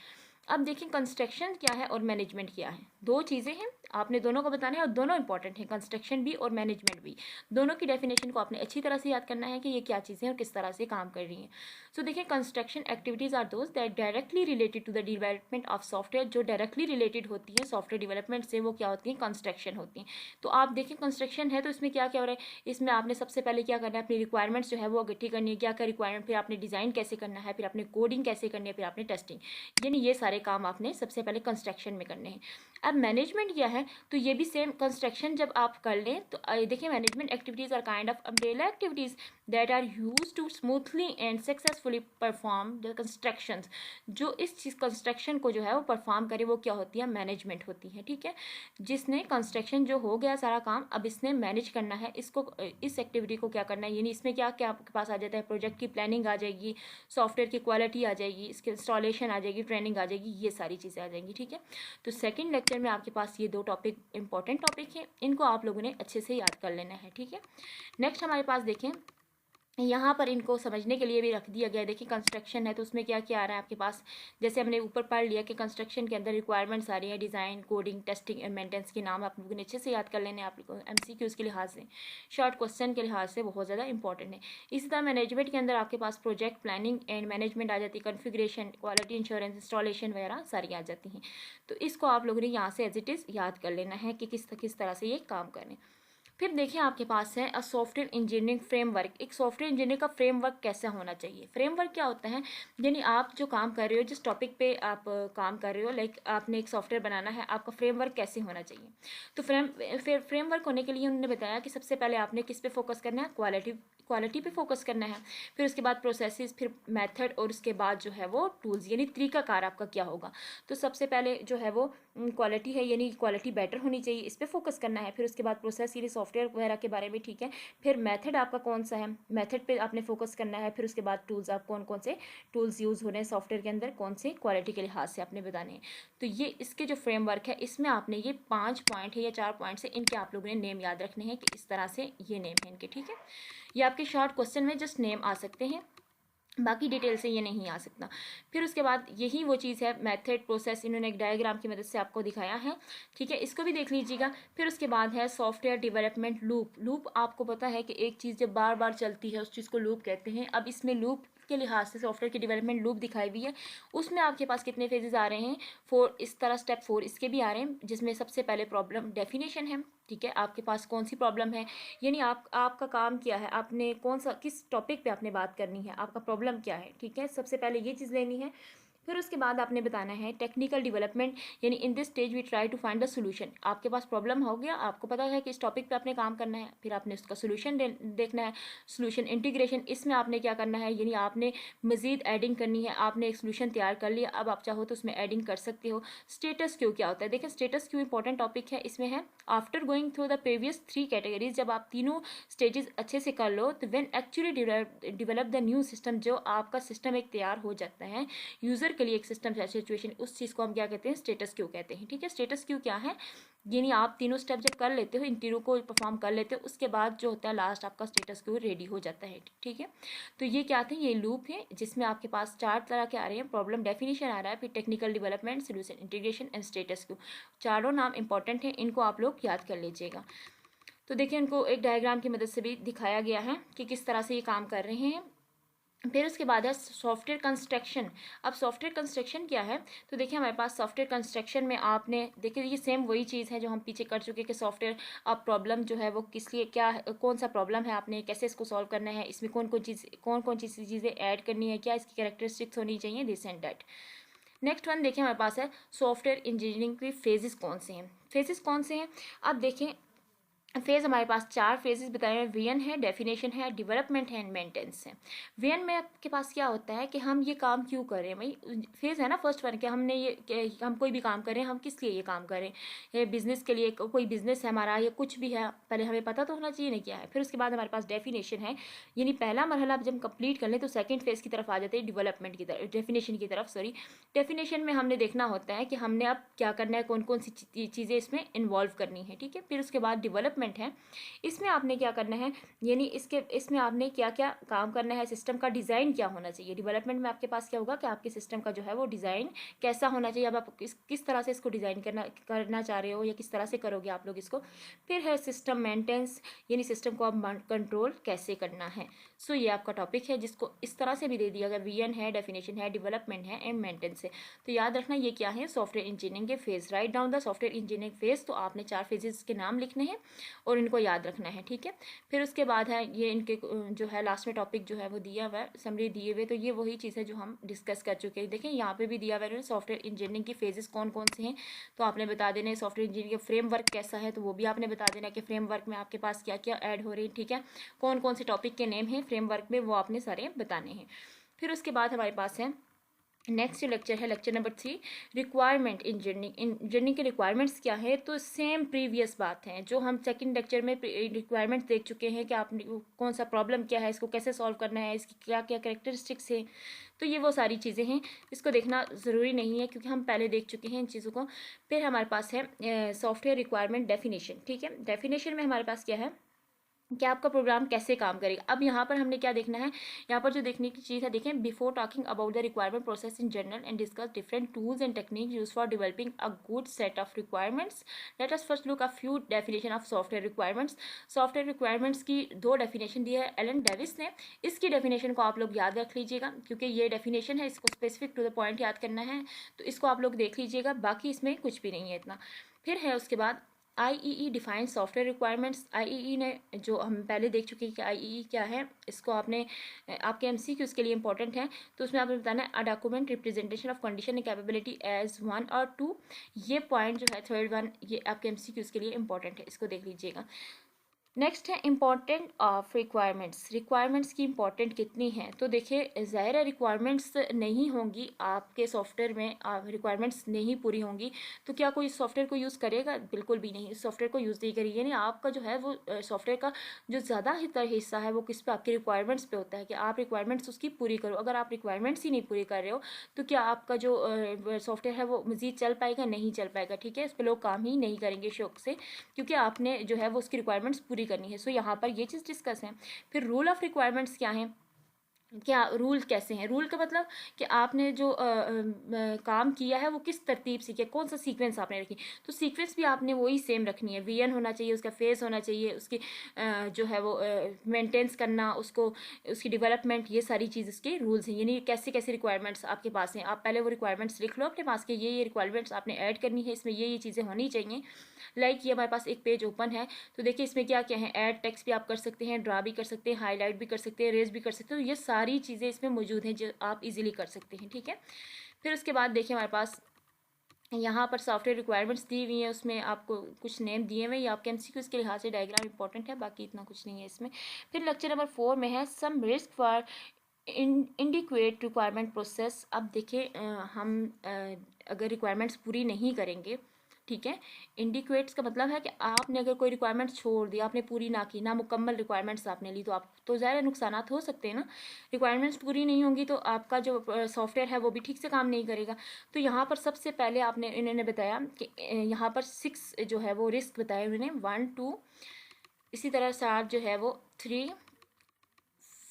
अब देखिए कंस्ट्रक्शन क्या है और मैनेजमेंट क्या है, दो चीज़ें हैं, आपने दोनों को बताना है और दोनों इंपॉर्टेंट हैं, कंस्ट्रक्शन भी और मैनेजमेंट भी। दोनों की डेफिनेशन को आपने अच्छी तरह से याद करना है कि ये क्या चीज़ें हैं और किस तरह से काम कर रही हैं। सो देखिए construction activities are those that directly related to the development of software. जो डायरेक्टली रिलेटेड होती है सॉफ्टवेयर डेवलपमेंट से, वो क्या होती है, कंस्ट्रक्शन होती हैं। तो आप देखिए कंस्ट्रक्शन है तो इसमें क्या क्या हो रहा है, इसमें आपने सबसे पहले क्या करना है, अपनी रिक्वायरमेंट्स जो है वो इकट्ठी करनी है, क्या क्या रिक्वायरमेंट, फिर आपने डिज़ाइन कैसे करना है, फिर आपने कोडिंग कैसे करनी है, फिर आपने टेस्टिंग, यानी ये सारे काम आपने सबसे पहले कंस्ट्रक्शन में करने हैं। अब मैनेजमेंट क्या है, तो ये भी सेम कंस्ट्रक्शन जब आप कर लें तो देखिए management activities are kind of umbrella activities that are use to smoothly and successfully perform the constructions. जो इस चीज़ कंस्ट्रक्शन को जो है वो परफॉर्म करे वो क्या होती है, मैनेजमेंट होती है, ठीक है। जिसने कंस्ट्रक्शन जो हो गया सारा काम, अब इसने मैनेज करना है इसको, इस एक्टिविटी को क्या करना है, यानी इसमें क्या क्या आपके पास आ जाता है, प्रोजेक्ट की प्लानिंग आ जाएगी, सॉफ्टवेयर की क्वालिटी आ जाएगी, इसकी इंस्टॉलेशन आ जाएगी, ट्रेनिंग आ जाएगी, ये सारी चीज़ें आ जाएंगी, ठीक है। तो सेकंड लेक्चर में आपके पास ये 2 टॉपिक इंपॉर्टेंट टॉपिक हैं, इनको आप लोगों ने अच्छे से याद कर लेना है, ठीक है। नेक्स्ट हमारे पास देखें, यहाँ पर इनको समझने के लिए भी रख दिया गया है। देखिए कंस्ट्रक्शन है तो उसमें क्या क्या आ रहा है आपके पास, जैसे हमने ऊपर पढ़ लिया कि कंस्ट्रक्शन के अंदर रिक्वायरमेंट्स आ रही है, design, coding, testing and maintenance के नाम आप लोगों ने अच्छे से याद कर लेने हैं। आप लोगों को एमसीक्यूज़ के लिहाज से, शॉर्ट क्वेश्चन के लिहाज से बहुत ज़्यादा इंपॉर्टेंट है। इसी तरह मैनेजमेंट के अंदर आपके पास प्रोजेक्ट प्लानिंग एंड मैनेजमेंट आ जाती है, कॉन्फ़िगरेशन, क्वालिटी इंश्योरेंस, इंस्टॉलेशन वगैरह सारी आ जाती हैं। तो इसको आप लोगों ने यहाँ से एज इट इज़ याद कर लेना है कि किस तरह से ये काम करें। फिर देखिए आपके पास है सॉफ्टवेयर इंजीनियरिंग फ्रेमवर्क। एक सॉफ्टवेयर इंजीनियर का फ्रेमवर्क कैसा होना चाहिए, फ्रेमवर्क क्या होता है, यानी आप जो काम कर रहे हो, जिस टॉपिक पे आप काम कर रहे हो, लाइक आपने एक सॉफ्टवेयर बनाना है, आपका फ्रेमवर्क कैसे होना चाहिए। तो फ्रेमवर्क होने के लिए उन्होंने बताया कि सबसे पहले आपने किस पे फोकस करना है, क्वालिटी पे फोकस करना है, फिर उसके बाद प्रोसेसेस, फिर मेथड, और उसके बाद जो है वो टूल्स, यानी तरीकाकार आपका क्या होगा। तो सबसे पहले जो है वो क्वालिटी है, यानी क्वालिटी बेटर होनी चाहिए, इस पर फोकस करना है। फिर उसके बाद प्रोसेस, यानी सॉफ्टवेयर वगैरह के बारे में, ठीक है। फिर मेथड आपका कौन सा है, मेथड पे आपने फोकस करना है। फिर उसके बाद टूल्स, आप कौन कौन से टूल्स यूज़ हो रहे हैं सॉफ्टवेयर के अंदर, कौन से क्वालिटी के लिहाज से आपने बताने हैं। तो ये इसके जो फ्रेमवर्क है, इसमें आपने ये 5 पॉइंट है या 4 पॉइंट्स है, इनके आप लोगों ने नेम याद रखने हैं कि इस तरह से ये नेम है इनके, ठीक है। ये आपके शॉर्ट क्वेश्चन में जस्ट नेम आ सकते हैं, बाकी डिटेल से ये नहीं आ सकता। फिर उसके बाद यही वो चीज़ है, मेथड, प्रोसेस, इन्होंने एक डायग्राम की मदद से आपको दिखाया है, ठीक है, इसको भी देख लीजिएगा। फिर उसके बाद है सॉफ्टवेयर डेवलपमेंट लूप। लूप आपको पता है कि एक चीज़ जब बार बार चलती है उस चीज़ को लूप कहते हैं। अब इसमें लूप के लिहाज से सॉफ्टवेयर की डेवलपमेंट लूप दिखाई हुई है, उसमें आपके पास कितने फेजेस आ रहे हैं, 4। इस तरह स्टेप 4 इसके भी आ रहे हैं, जिसमें सबसे पहले प्रॉब्लम डेफिनेशन है, ठीक है, आपके पास कौन सी प्रॉब्लम है, यानी आपका काम क्या है, आपने कौन सा किस टॉपिक पे आपने बात करनी है, आपका प्रॉब्लम क्या है, ठीक है, सबसे पहले ये चीज़ लेनी है। फिर उसके बाद आपने बताना है टेक्निकल डेवलपमेंट, यानी in this stage we try to find the solution. आपके पास प्रॉब्लम हो गया, आपको पता है कि इस टॉपिक पे आपने काम करना है, फिर आपने उसका सोल्यूशन देखना है। सोल्यूशन इंटीग्रेशन, इसमें आपने क्या करना है, यानी आपने मजीद एडिंग करनी है। आपने एक सोल्यूशन तैयार कर लिया, अब आप चाहो तो उसमें एडिंग कर सकते हो। स्टेटस क्यू क्या होता है, देखिए स्टेटस क्यू इंपॉर्टेंट टॉपिक है। इसमें है after going through the previous 3 categories, जब आप तीनों स्टेजेस अच्छे से कर लो तो when actually develop the new system, जो आपका सिस्टम एक तैयार हो जाता है यूजर के लिए एक सिस्टम सिचुएशन, उस चीज को हम क्या कहते हैं, स्टेटस क्यू कहते हैं। ठीक है, स्टेटस क्यू क्या है, यानी आप तीनों स्टेप जब कर लेते हो, इन तीनों को परफॉर्म कर लेते हो, उसके बाद जो होता है लास्ट आपका स्टेटस क्यू रेडी हो जाता है। ठीक है, तो ये क्या आते हैं, ये लूप है जिसमें आपके पास 4 तरह के आ रहे हैं। प्रॉब्लम डेफिनेशन आ रहा है, फिर technical development, solution integration and status Q. चारों नाम इंपॉर्टेंट है, इनको आप लोग याद कर लीजिएगा। तो देखिए इनको एक डायग्राम की मदद से भी दिखाया गया है कि किस तरह से ये काम कर रहे हैं। फिर उसके बाद है सॉफ्टवेयर कंस्ट्रक्शन। अब सॉफ्टवेयर कंस्ट्रक्शन क्या है, तो देखिए हमारे पास सॉफ्टवेयर कंस्ट्रक्शन में आपने देखिए ये सेम वही चीज़ है जो हम पीछे कर चुके कि सॉफ्टवेयर अब प्रॉब्लम जो है वो किस लिए, क्या कौन सा प्रॉब्लम है, आपने कैसे इसको सॉल्व करना है, इसमें कौन कौन चीज़ें ऐड करनी है, क्या इसकी कैरेक्टरिस्टिक्स होनी चाहिए, this and that. Next one देखिए हमारे पास है सॉफ्टवेयर इंजीनियरिंग के फेजेस कौन से हैं। फेजेस कौन से हैं, अब देखें फेज हमारे पास 4 फेजेस बताए हैं। वीएन है, डेफिनेशन है, डेवलपमेंट है एंड मेंटेनेंस है। वीएन में आपके पास क्या होता है कि हम ये काम क्यों कर रहे हैं, भाई फेज है ना फर्स्ट वन, कि हमने ये हम कोई भी काम कर रहे हैं, हम किस लिए ये काम कर रहे हैं, ये बिजनेस के लिए, कोई बिजनेस है हमारा या कुछ भी है, पहले हमें पता तो होना चाहिए नहीं क्या है। फिर उसके बाद हमारे पास डेफिनेशन है, यानी पहला मरहला जब कंप्लीट कर लें तो सेकंड फेज की तरफ आ जाते हैं, डेवलपमेंट की तरफ, डेफिनेशन की तरफ सॉरी। डेफिनेशन में हमने देखना होता है कि हमने अब क्या करना है, कौन कौन सी चीज़ें इसमें इन्वॉल्व करनी है। ठीक है, फिर उसके बाद डेवलपमेंट है, इसमें आपने क्या करना है, यानी इसमें आपने क्या क्या काम करना है, सिस्टम का डिज़ाइन क्या होना चाहिए। डेवलपमेंट में आपके पास क्या होगा कि आपके सिस्टम का जो है वो डिज़ाइन कैसा होना चाहिए, अब आप किस तरह से इसको डिज़ाइन करना चाह रहे हो या किस तरह से करोगे आप लोग इसको। फिर है सिस्टम मेंटेनेंस, यानी सिस्टम को आप कंट्रोल कैसे करना है। सो ये आपका टॉपिक है जिसको इस तरह से भी दे दिया, अगर वीएन है, डेफिनेशन है, डेवलपमेंट है एंड मेंटेनेंस है। तो याद रखना ये क्या है, सॉफ्टवेयर इंजीनियरिंग के phase. Write down the software engineering phase, तो आपने 4 फेजेस के नाम लिखने हैं और इनको याद रखना है। ठीक है, फिर उसके बाद है ये इनके जो है लास्ट में टॉपिक जो है वो दिया हुआ है, समरी दिए हुए, तो ये वही चीज़ है जो हम डिस्कस कर चुके हैं। देखें यहाँ पे भी दिया हुआ है सॉफ्टवेयर इंजीनियरिंग की फेजेस कौन कौन से हैं, तो आपने बता देना है। सॉफ्टवेयर इंजीनियरिंग का फ्रेमवर्क कैसा है, तो वो भी आपने बता देना कि फ्रेमवर्क में आपके पास क्या क्या ऐड हो रही है। ठीक है, कौन कौन से टॉपिक के नेम हैं फ्रेमवर्क में, वो आपने सारे बताने हैं। फिर उसके बाद हमारे पास है नेक्स्ट लेक्चर है lecture number 3, requirement engineering. Engineering के रिक्वायरमेंट्स क्या है, तो सेम प्रीवियस बात है जो हम सेकंड लेक्चर में रिक्वायरमेंट्स देख चुके हैं कि आपने कौन सा प्रॉब्लम क्या है, इसको कैसे सॉल्व करना है, इसकी क्या क्या कैरेक्टरिस्टिक्स है, तो ये वो सारी चीज़ें हैं, इसको देखना ज़रूरी नहीं है क्योंकि हम पहले देख चुके हैं इन चीज़ों को। फिर हमारे पास है सॉफ्टवेयर रिक्वायरमेंट डेफिनेशन। ठीक है, डेफिनेशन में हमारे पास क्या है कि आपका प्रोग्राम कैसे काम करेगा। अब यहाँ पर हमने क्या देखना है, यहाँ पर जो देखने की चीज़ है, देखें before talking about the requirement process in general and discuss different tools and technique use for developing a good set of requirements, let us first look a few definition of software requirements. Software requirements की 2 definition दी है Elon Davis ने। इसकी definition को आप लोग याद रख लीजिएगा क्योंकि ये डेफिनेशन है, इसको स्पेसिफिक टू द पॉइंट याद करना है, तो इसको आप लोग देख लीजिएगा, बाकी इसमें कुछ भी नहीं है इतना। फिर है उसके बाद IEE define software requirements. IEE ने जो हम पहले देख चुके हैं कि IEE क्या है, इसको आपने आपके MCQ के लिए इंपॉर्टेंट है, तो उसमें आपने बताना है a document representation of condition and capability as 1 और 2। ये पॉइंट जो है थर्ड वन, ये आपके MCQ के लिए इंपॉर्टेंट है, इसको देख लीजिएगा। नेक्स्ट है इम्पॉर्टेंट ऑफ रिक्वायरमेंट्स। रिक्वायरमेंट्स की इम्पॉर्टेंट कितनी है, तो देखिए ज़ाहिर है रिक्वायरमेंट्स नहीं होंगी आपके सॉफ्टवेयर में, रिक्वायरमेंट्स नहीं पूरी होंगी तो क्या कोई सॉफ्टवेयर को यूज़ करेगा, बिल्कुल भी नहीं, सॉफ्टवेयर को यूज़ नहीं करेगी। यानी आपका जो है वो सॉफ्टवेयर का जो ज़्यादा हिस्सा है वो किस पे, आपके रिक्वायरमेंट्स पे होता है कि आप रिक्वायरमेंट्स उसकी पूरी करो। अगर आप रिक्वायरमेंट्स ही नहीं पूरी कर रहे हो तो क्या आपका जो सॉफ्टवेयर है वो मज़ीद चल पाएगा, नहीं चल पाएगा। ठीक है, इस पर लोग काम ही नहीं करेंगे शौक से क्योंकि आपने जो है वो उसकी रिक्वायरमेंट्स पूरी करनी है। सो यहाँ पर ये चीज़ डिस्कस है। फिर रूल ऑफ रिक्वायरमेंट्स क्या है, क्या रूल कैसे हैं, रूल का मतलब कि आपने जो काम किया है वो किस तरतीब से किया, कौन सा सीक्वेंस आपने रखी, तो सीक्वेंस भी आपने वही सेम रखनी है। वीएन होना चाहिए, उसका फेस होना चाहिए, उसकी जो है वो मेंटेनेंस करना, उसको उसकी डेवलपमेंट, ये सारी चीज़ इसके रूल्स हैं। यानी कैसे कैसे रिक्वायरमेंट्स आपके पास हैं, आप पहले वो रिक्वायरमेंट्स लिख लो अपने पास के, ये रिक्वायरमेंट्स आपने ऐड करनी है, इसमें ये चीज़ें होनी चाहिए। लाइक ये हमारे पास एक पेज ओपन है, तो देखिए इसमें क्या क्या है, ऐड टेक्स्ट भी आप कर सकते हैं, ड्रा भी कर सकते हैं, हाईलाइट भी कर सकते हैं, रेज भी कर सकते हैं, तो ये सारी चीज़ें इसमें मौजूद हैं जो आप इजीली कर सकते हैं। ठीक है, फिर उसके बाद देखिए हमारे पास यहाँ पर सॉफ्टवेयर रिक्वायरमेंट्स दी हुई हैं, उसमें आपको कुछ नेम दिए हुए हैं, ये आपके एमसीक्यूज के लिहाज से डायग्राम इंपॉर्टेंट है, बाकी इतना कुछ नहीं है इसमें। फिर लेक्चर नंबर 4 में है some risk for inadequate requirement process. अब देखिए हम अगर रिक्वायरमेंट्स पूरी नहीं करेंगे, ठीक है, इंडिक्वेट्स का मतलब है कि आपने अगर कोई रिक्वायरमेंट्स छोड़ दी, आपने पूरी ना की, ना मुकम्मल रिक्वायरमेंट्स आपने ली, तो आप तो ज़्यादा नुकसान हो सकते हैं ना। रिक्वायरमेंट्स पूरी नहीं होंगी तो आपका जो सॉफ्टवेयर है वो भी ठीक से काम नहीं करेगा। तो यहाँ पर सबसे पहले आपने इन्होंने बताया कि यहाँ पर 6 जो है वो रिस्क बताए उन्होंने, 1 2, इसी तरह 7 जो है वो 3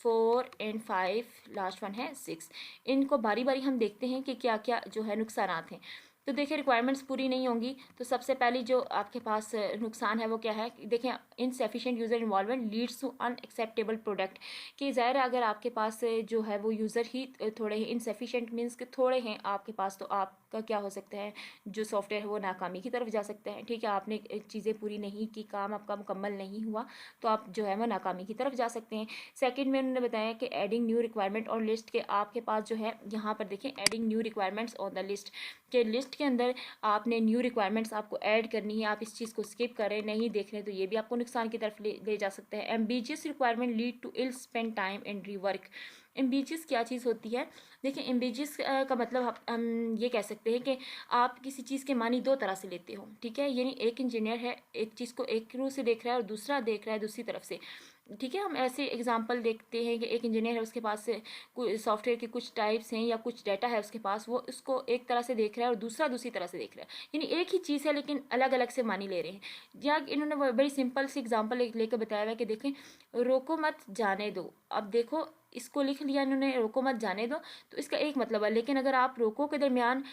4 एंड 5, लास्ट वन है 6। इनको बारी बारी हम देखते हैं कि क्या क्या जो है नुकसानात हैं। तो देखिए रिक्वायरमेंट्स पूरी नहीं होंगी तो सबसे पहली जो आपके पास नुकसान है वो क्या है, देखिए insufficient user involvement leads to unacceptable product. कि ज़ाहिर है अगर आपके पास जो है वो यूज़र ही थोड़े हैं, इनसफिशिएंट मीन्स के थोड़े हैं आपके पास, तो आपका क्या हो सकता है, जो सॉफ्टवेयर है वो नाकामी की तरफ जा सकता है। ठीक है, आपने चीज़ें पूरी नहीं की, काम आपका मुकम्मल नहीं हुआ, तो आप जो है वो नाकामी की तरफ जा सकते हैं। सेकंड में उन्होंने बताया कि एडिंग न्यू रिक्वायरमेंट और लिस्ट के आपके पास जो है यहाँ पर देखें adding new requirements on the list, के लिस्ट के अंदर आपने न्यू रिक्वायरमेंट्स आपको ऐड करनी है, आप इस चीज़ को स्किप कर रहे हैं, नहीं देख रहे हैं, तो ये भी आपको नुकसान की तरफ ले जा सकता है। Ambiguous requirement lead to ill spend time and rework. Ambiguous क्या चीज़ होती है, देखिए एम्बिजियस का मतलब हम ये कह सकते हैं कि आप किसी चीज़ के मानी दो तरह से लेते हो, ठीक है, यानी एक इंजीनियर है एक चीज़ को एक रू से देख रहा है और दूसरा देख रहा है दूसरी तरफ से। ठीक है, हम ऐसे एग्जांपल देखते हैं कि एक इंजीनियर है, उसके पास सॉफ्टवेयर के कुछ टाइप्स हैं या कुछ डाटा है उसके पास, वो उसको एक तरह से देख रहा है और दूसरा दूसरी तरह से देख रहा है, यानी एक ही चीज़ है लेकिन अलग अलग से मानी ले रहे हैं। या इन्होंने बड़ी सिंपल सी एग्जांपल लेकर बताया हुआ है कि देखें रोको मत जाने दो। अब देखो इसको लिख लिया इन्होंने रोको मत जाने दो, तो इसका एक मतलब है, लेकिन अगर आप रोको के दरमियान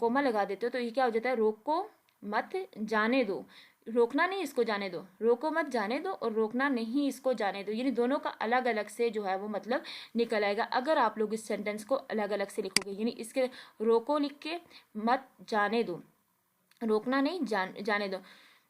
कोमा लगा देते हो तो ये क्या हो जाता है, रोको मत जाने दो, रोकना नहीं इसको जाने दो, रोको मत जाने दो और रोकना नहीं इसको जाने दो, यानी दोनों का अलग अलग से जो है वो मतलब निकल आएगा अगर आप लोग इस सेंटेंस को अलग अलग से लिखोगे। यानी इसके रोको लिख के मत जाने दो, रोकना नहीं जाने दो।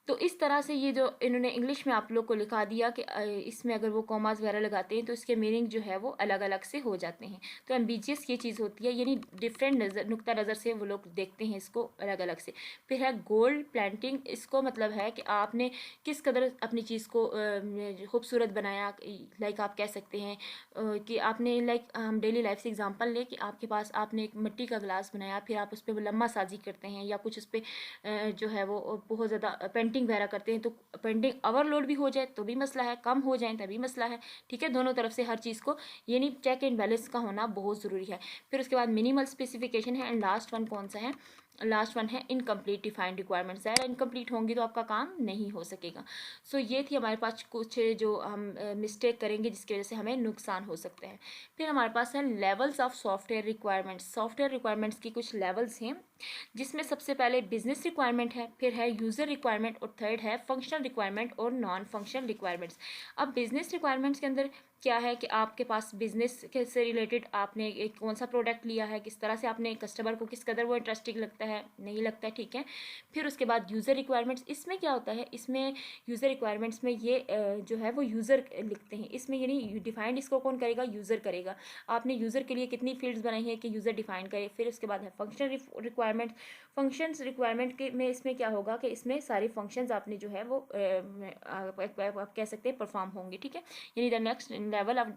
तो इस तरह से ये जो इन्होंने इंग्लिश में आप लोग को लिखा दिया कि इसमें अगर वो कॉमास वगैरह लगाते हैं तो इसके मीनिंग जो है वो अलग अलग से हो जाते हैं। तो एम्बिजियस ये चीज़ होती है, यानी डिफरेंट नुक्ता नज़र से वो लोग देखते हैं इसको अलग अलग से। फिर है गोल्ड प्लांटिंग, इसको मतलब है कि आपने किस कदर अपनी चीज़ को खूबसूरत बनाया। लाइक आप कह सकते हैं कि आपने लाइक हम डेली लाइफ से एग्जांपल लें कि आपके पास आपने एक मिट्टी का गिलास बनाया, फिर आप उस पर लम्बा साजी करते हैं या कुछ उस पर जो है वो बहुत ज़्यादा पेंटिंग वगैरह करते हैं, तो पेंटिंग ओवरलोड भी हो जाए तो भी मसला है, कम हो जाए तभी मसला है। ठीक है, दोनों तरफ से हर चीज़ को यानी चेक एंड बैलेंस का होना बहुत ज़रूरी है। फिर उसके बाद मिनिमल स्पेसिफिकेशन है एंड लास्ट वन कौन सा है, लास्ट वन है इनकम्प्लीट डिफाइंड रिक्वायरमेंट्स। ज़्यादा इनकम्प्लीट होंगी तो आपका काम नहीं हो सकेगा। सो ये थी हमारे पास कुछ जो हम मिस्टेक करेंगे जिसकी वजह से हमें नुकसान हो सकता है। फिर हमारे पास है levels of software requirements. Software requirements की कुछ लेवल्स हैं जिसमें सबसे पहले बिजनेस रिक्वायरमेंट है, फिर है यूज़र रिक्वायरमेंट और थर्ड है फंक्शनल रिक्वायरमेंट और नॉन फंक्शनल रिक्वायरमेंट्स। अब बिजनेस रिक्वायरमेंट्स के अंदर क्या है कि आपके पास बिजनेस से रिलेटेड आपने एक कौन सा प्रोडक्ट लिया है, किस तरह से आपने कस्टमर को किस कदर वो इंटरेस्टिंग लगता है नहीं लगता है, ठीक है। फिर उसके बाद यूज़र रिक्वायरमेंट्स, इसमें क्या होता है, इसमें यूज़र रिक्वायरमेंट्स में ये जो है वो यूज़र लिखते हैं, इसमें यानी डिफाइंड इसको कौन करेगा, यूज़र करेगा। आपने यूज़र के लिए कितनी फील्ड्स बनाई है कि यूज़र डिफाइन करे। फिर उसके बाद है फंक्शनल रिक्वायरमेंट। फंक्शंस रिक्वायरमेंट के में इसमें क्या होगा कि इसमें सारे फंक्शंस आपने जो है वो आप कह सकते हैं परफॉर्म होंगे, ठीक है। यानी the next level of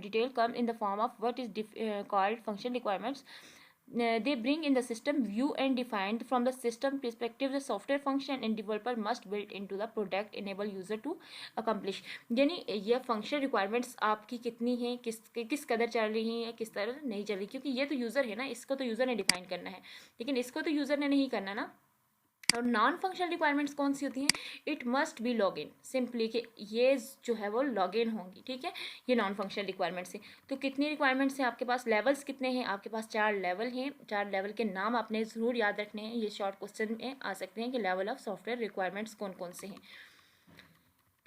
detail come in the form of what is called function requirements. They bring in the system view and define from the system perspective the software function and developer must build into the product enable user to accomplish। यानी ये function requirements आपकी कितनी हैं, किस कदर चल रही हैं, किस तरह नहीं चल रही, क्योंकि ये तो यूज़र है ना, इसको तो यूज़र ने डिफाइन करना है, लेकिन इसको तो यूज़र ने नहीं करना ना। और नॉन फंक्शनल रिक्वायरमेंट्स कौन सी होती हैं, it must be log in, simply कि ये जो है वो लॉग इन होंगी, ठीक है। ये नॉन फंक्शनल रिक्वायरमेंट्स हैं। तो कितनी रिक्वायरमेंट्स हैं आपके पास, लेवल्स कितने हैं आपके पास, 4 लेवल हैं। 4 लेवल के नाम आपने ज़रूर याद रखने हैं, ये शॉर्ट क्वेश्चन में आ सकते हैं कि लेवल ऑफ सॉफ्टवेयर रिक्वायरमेंट्स कौन कौन से हैं।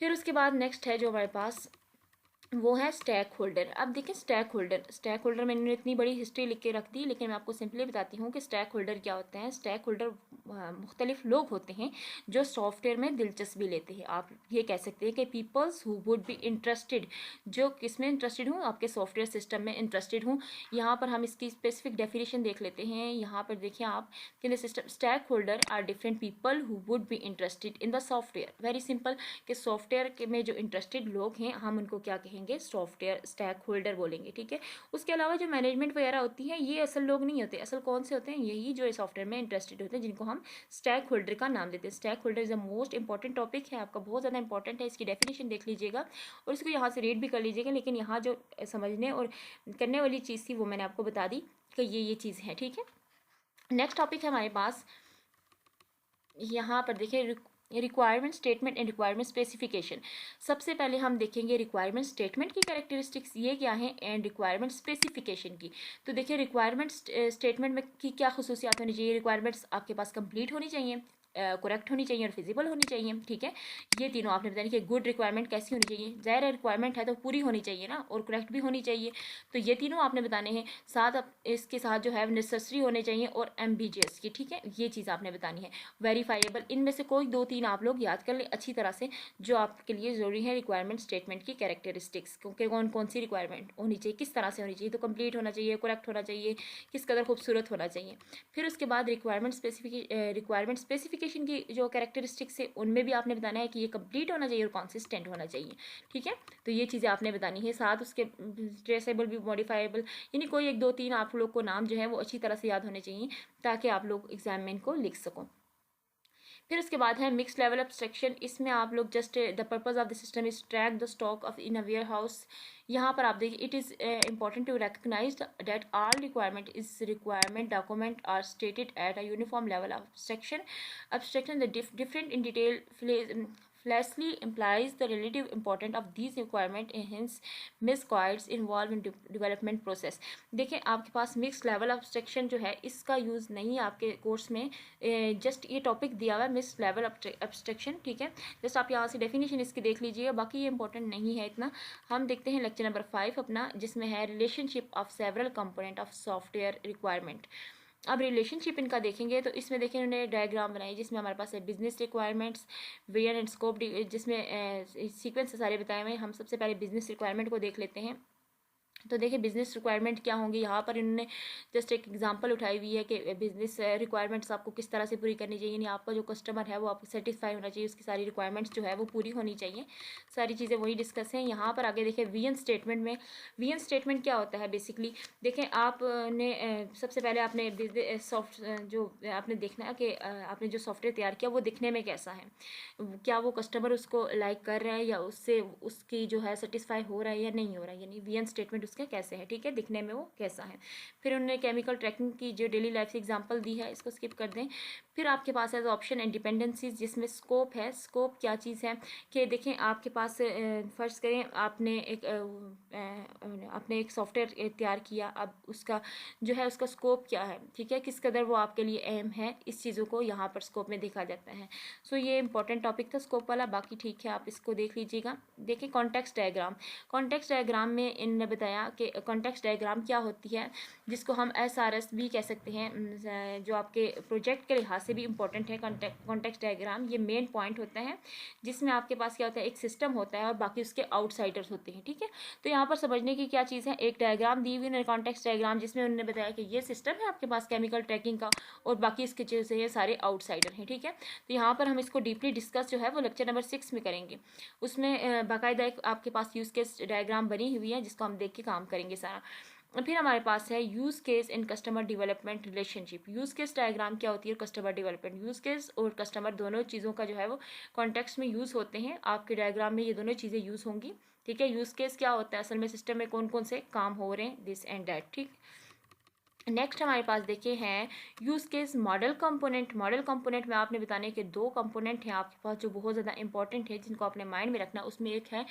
फिर उसके बाद नेक्स्ट है जो हमारे पास वो है स्टैक होल्डर। अब देखिए स्टैक होल्डर मैंने इतनी बड़ी हिस्ट्री लिख के रख दी, लेकिन मैं आपको सिंपली बताती हूँ कि स्टैक होल्डर क्या होते हैं। स्टैक होल्डर मुख्तलिफ लोग होते हैं जो सॉफ्टवेयर में दिलचस्पी लेते हैं। आप ये कह सकते हैं कि peoples who would be interested, जो किस में इंटरेस्टेड हूँ, आपके सॉफ्टवेयर सिस्टम में इंटरेस्टेड हूँ। यहाँ पर हम इसकी स्पेसिफिक डेफिनेशन देख लेते हैं। यहाँ पर देखिए आप कि the system stakeholder are different people who would be interested in the software. Very simple कि सॉफ्टवेयर में जो इंटरेस्टेड लोग हैं हम उनको क्या कहेंगे, सॉफ्टवेयर स्टैक होल्डर बोलेंगे, ठीक है। उसके अलावा जो मैनेजमेंट वगैरह होती है ये असल लोग नहीं होते। असल कौन से होते हैं, यही जो सॉफ्टवेयर में इंटरेस्टेड होते हैं जिनको हम स्टैक होल्डर का नाम देते हैं। Stack holder is the most important topic है आपका, बहुत ज़्यादा इंपॉर्टेंट है। इसकी डेफिनेशन देख लीजिएगा और इसको यहाँ से रीड भी कर लीजिएगा। लेकिन यहाँ जो समझने और करने वाली चीज़ थी वो मैंने आपको बता दी कि ये चीज़ है, ठीक है। नेक्स्ट टॉपिक है हमारे पास, यहाँ पर देखिए requirement statement and requirement specification. सबसे पहले हम देखेंगे रिक्वायरमेंट स्टेटमेंट की कैरेक्टरिस्टिक्स ये क्या है एंड रिक्वायरमेंट स्पेसिफिकेशन की। तो देखिए रिक्वायरमेंट स्टेटमेंट में की क्या खसूसियात होनी चाहिए। रिक्वायरमेंट्स आपके पास कंप्लीट होनी चाहिए, करेक्ट होनी चाहिए और फिजिबल होनी चाहिए, ठीक है। ये तीनों आपने बताया कि गुड रिक्वायरमेंट कैसी होनी चाहिए, ज़ाहिर है रिक्वायरमेंट है तो पूरी होनी चाहिए ना, और करेक्ट भी होनी चाहिए। तो ये तीनों आपने बताने हैं। साथ इसके साथ जो है नेसेसरी होने चाहिए और एम्बिजियस की, ठीक है, ये चीज़ आपने बतानी है। वेरीफाइबल, इनमें से कोई 2-3 आप लोग याद कर लें अच्छी तरह से जो आपके लिए ज़रूरी है रिक्वायरमेंट स्टेटमेंट की कैरेक्टरिस्टिक्स, क्योंकि कौन कौन सी रिक्वायरमेंट होनी चाहिए, किस तरह से होनी चाहिए। तो कंप्लीट होना चाहिए, करेक्ट होना चाहिए, किस कदर खूबसूरत होना चाहिए। फिर उसके बाद रिक्वायरमेंट स्पेसिफिकेशन की जो कैरेक्टरिस्टिक्स है उनमें भी आपने बताना है कि ये कंप्लीट होना चाहिए और कंसिस्टेंट होना चाहिए, ठीक है। तो ये चीज़ें आपने बतानी है। साथ उसके ट्रेसेबल भी, मॉडिफाइबल, यानी कोई 1-2-3 आप लोग को नाम जो है वो अच्छी तरह से याद होने चाहिए ताकि आप लोग एग्जाम में इनको लिख सको। फिर उसके बाद है मिक्स लेवल एब्स्ट्रैक्शन। इसमें आप लोग just the purpose of the system is track the stock of in a warehouse. यहाँ पर आप देखिए it is important to recognise that all requirement document are stated at a uniform level of abstraction the different in detail fleshly implies the relative importance of these requirement and hence misguides involved in development process। देखिए आपके पास mix level abstraction जो है इसका use नहीं है आपके course में, just ये टॉपिक दिया हुआ है मिक्स लेवल एब्स्ट्रैक्शन, ठीक है। जस्ट आप यहाँ से डेफिनेशन इसकी देख लीजिए, बाकी ये इंपॉर्टेंट नहीं है इतना। हम देखते हैं लेक्चर नंबर 5 अपना, जिसमें है relationship of several component of software requirement. अब रिलेशनशिप इनका देखेंगे तो इसमें देखिए उन्होंने डायग्राम बनाई जिसमें हमारे पास है business requirements, vision and scope, जिसमें सीक्वेंस से सारे बताए हुए हैं। हम सबसे पहले बिजनेस रिक्वायरमेंट को देख लेते हैं। तो देखिए बिजनेस रिक्वायरमेंट क्या होंगी, यहाँ पर इन्होंने जस्ट एक एग्जांपल उठाई हुई है कि बिजनेस रिक्वायरमेंट्स आपको किस तरह से पूरी करनी चाहिए, यानी आपका जो कस्टमर है वो आपको सेटिस्फाई होना चाहिए, उसकी सारी रिक्वायरमेंट्स जो है वो पूरी होनी चाहिए। सारी चीज़ें वही डिस्कस हैं। यहाँ पर आगे देखिए विजन स्टेटमेंट में, विजन स्टेटमेंट क्या होता है बेसिकली, देखें आपने सबसे पहले आपने जो आपने देखना है कि आपने जो सॉफ्टवेयर तैयार किया वो दिखने में कैसा है, क्या वो कस्टमर उसको लाइक कर रहा है या उससे उसकी जो है सेटिस्फाई हो रहा है या नहीं हो रहा है, यानी विजन स्टेटमेंट उसका कैसे है, ठीक है, दिखने में वो कैसा है। फिर उन्होंने केमिकल ट्रैकिंग की जो डेली लाइफ से एग्जांपल दी है, इसको स्किप कर दें। फिर आपके पास है ऑप्शन एंड डिपेंडेंसीज, जिसमें स्कोप है। स्कोप क्या चीज़ है कि देखें आपके पास फर्ज करें आपने एक सॉफ्टवेयर तैयार किया, अब उसका जो है उसका स्कोप क्या है, ठीक है, किस कदर वो आपके लिए अहम है, इस चीज़ों को यहाँ पर स्कोप में देखा जाता है। सो ये इंपॉर्टेंट टॉपिक था स्कोप वाला, बाकी ठीक है आप इसको देख लीजिएगा। देखिए कॉन्टेक्स्ट डायग्राम, कॉन्टेक्स्ट डायग्राम में इन्होंने बताया कि कॉन्टेक्स्ट डायग्राम क्या होती है, जिसको हम SRS भी कह सकते हैं, जो आपके प्रोजेक्ट के लिहाज से भी इंपॉर्टेंट है। कॉन्टेक्स्ट डायग्राम ये मेन पॉइंट होता है जिसमें आपके पास क्या होता है, एक सिस्टम होता है और बाकी उसके आउटसाइडर्स होते हैं, ठीक है। तो यहाँ पर समझने की क्या चीज़ है, एक डायग्राम दी हुई है कॉन्टेक्स्ट डायग्राम, जिसमें उन्होंने बताया कि ये सिस्टम है आपके पास केमिकल ट्रैकिंग का और बाकी इसके जो है सारे आउटसाइडर हैं, ठीक है। तो यहाँ पर हम इसको डीपली डिस्कस जो है वो लेक्चर नंबर 6 में करेंगे। उसमें बाकायदा एक आपके पास यूज़ केस डायग्राम बनी हुई है जिसको हम देख के काम करेंगे सारा। फिर हमारे पास है use case in customer development relationship. Use case diagram क्या होती है, कस्टमर डेवलपमेंट, यूज़ केस और कस्टमर दोनों चीज़ों का जो है वो कॉन्टेक्स्ट में यूज़ होते हैं। आपके डायग्राम में ये दोनों चीज़ें यूज़ होंगी, ठीक है। यूज़ केस क्या होता है, असल में सिस्टम में कौन कौन से काम हो रहे हैं, दिस एंड दैट, ठीक। नेक्स्ट हमारे पास देखिए हैं use case model component. Model component में आपने बताने के 2 कंपोनेंट हैं आपके पास जो बहुत ज़्यादा इंपॉर्टेंट है, जिनको आपने माइंड में रखना। उसमें एक है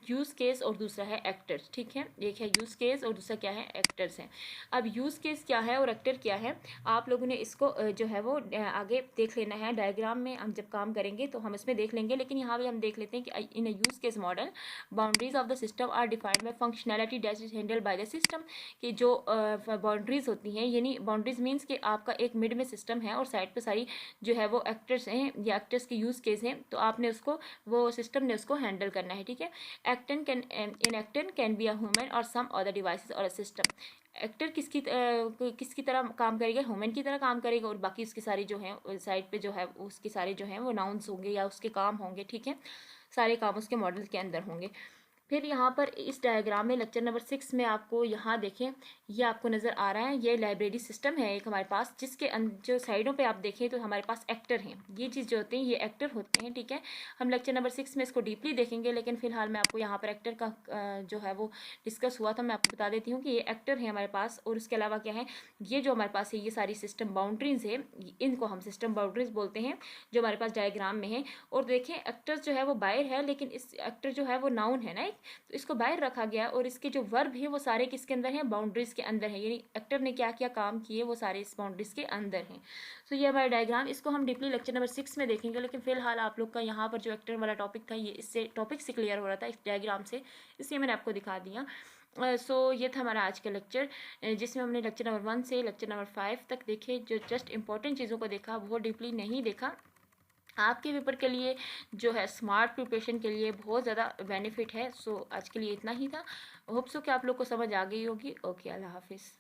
यूज़ केस और दूसरा है एक्टर्स, ठीक है। एक है यूज़ केस और दूसरा क्या है, एक्टर्स है। अब यूज़ केस क्या है और एक्टर क्या है, आप लोगों ने इसको जो है वो आगे देख लेना है। डायग्राम में हम जब काम करेंगे तो हम इसमें देख लेंगे, लेकिन यहाँ भी हम देख लेते हैं कि in a use case model boundaries of the system are defined by functionality that is handled by the system, कि जो बाउंड्रीज होती होती हैं, यानी बाउंड्रीज मीन्स कि आपका एक मिड में सिस्टम है और साइड पे सारी जो है वो एक्टर्स हैं या एक्टर्स के यूज़ केस हैं, तो आपने उसको वो सिस्टम ने उसको हैंडल करना है, ठीक है। An actor can be a human और सम अदर डिवाइसेस और अ सिस्टम। एक्टर किसकी तरह काम करेगा, ह्यूमन की तरह काम करेगा, और बाकी उसके सारे जो हैं साइड पे जो है उसके सारे जो हैं वो नाउन्स होंगे या उसके काम होंगे, ठीक है। सारे काम उसके मॉडल के अंदर होंगे। फिर यहाँ पर इस डायग्राम में लेक्चर नंबर 6 में आपको यहाँ देखें, ये आपको नज़र आ रहा है, ये लाइब्रेरी सिस्टम है एक हमारे पास, जिसके जो साइडों पे आप देखें तो हमारे पास एक्टर हैं। ये चीज़ जो होते हैं ये एक्टर होते हैं, ठीक है। हम लेक्चर नंबर 6 में इसको डीपली देखेंगे, लेकिन फिलहाल मैं आपको यहाँ पर एक्टर का जो है वो डिस्कस हुआ था, मैं आपको बता देती हूँ कि ये एक्टर है हमारे पास। और उसके अलावा क्या है, ये जो हमारे पास है ये सारी सिस्टम बाउंड्रीज है, इनको हम सिस्टम बाउंड्रीज बोलते हैं, जो हमारे पास डायग्राम में है। और देखें एक्टर जो है वो बाहर है, लेकिन इस एक्टर जो है वो नाउन है ना, तो इसको बाहर रखा गया, और इसके जो वर्ब है वो सारे किसके अंदर हैं, बाउंड्रीज के अंदर है, यानी एक्टर ने क्या क्या काम किए वो सारे इस बाउंड्रीज के अंदर हैं। तो ये हमारा डायग्राम, इसको हम डीपली लेक्चर नंबर 6 में देखेंगे, लेकिन फिलहाल आप लोग का यहाँ पर जो एक्टर वाला टॉपिक था ये इससे टॉपिक से क्लियर हो रहा था इस डायग्राम से, इसलिए मैंने आपको दिखा दिया। सो ये था हमारा आज का लेक्चर, जिसमें हमने लेक्चर नंबर 1 से लेक्चर नंबर 5 तक देखे, जो जस्ट इंपॉर्टेंट चीज़ों को देखा, बहुत डीपली नहीं देखा। आपके पेपर के लिए जो है स्मार्ट प्रिपरेशन के लिए बहुत ज़्यादा बेनिफिट है। सो आज के लिए इतना ही था। होप सो कि आप लोग को समझ आ गई होगी। ओके, अल्लाह हाफिज़।